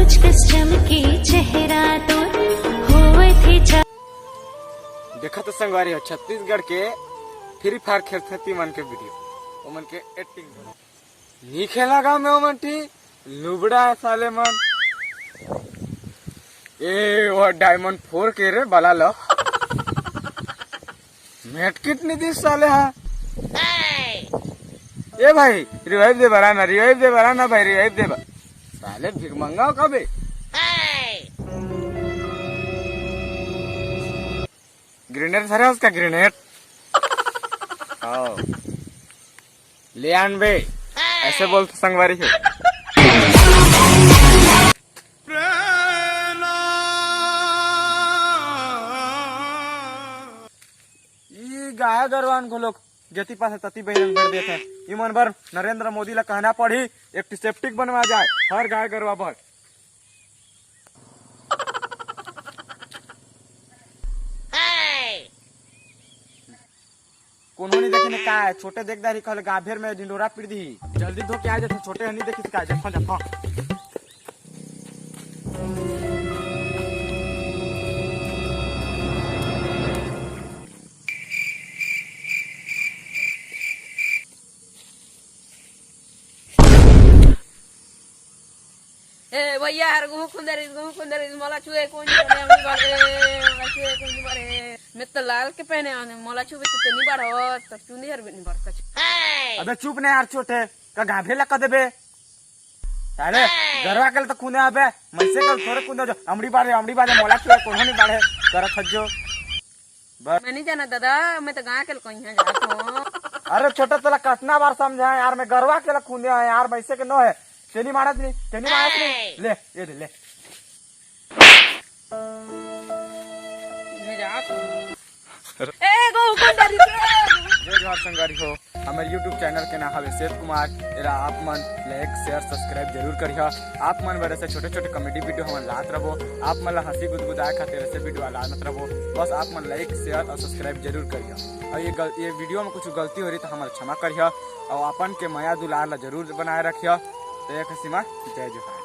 सूरज कस चमके चेहरा तो होवे थे देखा तो संगवारी हो छत्तीसगढ़ के फ्री फायर खेलती मन के वीडियो वो मन के एक्टिंग नहीं खेला गाँव में वो मन टी लुबड़ा है साले मन ए वो डायमंड 4 के रे बला लो मेट कितनी दी साले हाँ ए भाई रिवाइव दे बराना भाई रिवाइव दे साले भिग मंगाओ कबे ग्रेनेड सर है उसका ग्रेनेड ले आन बे ऐसे बोलते संगवारी है ये गाय गरवान को लोग जति पास तती बहिरंग भर देते हैं इमन भर नरेंद्र मोदी ला कहना पड़ी एक सेप्टिक बनवा जाए हर गाय गरवा पर उन्होंने देखे का है छोटे देख दारी कहले गाभेर में डिंडोरा पीड़ दी जल्दी धो के आ जाते छोटे हनी देखी का देखो देखो ए भैया यार गहू खुंदरी मला छुए कोन बारे मला छुए कोन बारे मैं तो लाल के पहने आने मला छुए तो नहीं बार हो तो चुंदी हर नहीं बार कछ अबे चुप नहीं यार छोटे का गाभे ला क देबे अरे गरवा कल तो खुने आबे मैसे कल थोड़े खुने जो अमड़ी बारे मला छुए कोन नहीं बारे कर खज्जो मैं नहीं जाना दादा मैं तो गाय के कोई है जातो अरे छोटा तला कितना बार समझाए यार मैं गरवा के ला खुने है यार मैसे के नो है तेनी मारत नहीं ले ये ले मैं जा ए गो खुंदरी जय जोहार संगारी हो हमारे YouTube चैनल के नाम है सेव कुमार एरा आप मन लाइक शेयर सब्सक्राइब जरूर करिए आप मन बड़े से छोटे छोटे कॉमेडी वीडियो हम लात रहो आप मन हंसी गुदगुदाए खातिर ऐसे वीडियो लात रहो बस आप मन लाइक शेयर और सब्सक्राइब जरूर करिए और ये वीडियो में कुछ गलती हो रही तो हमारे क्षमा करिए और अपन के माया दुलार ला जरूर बनाए रखिए तो एक सीमा जय जोहार।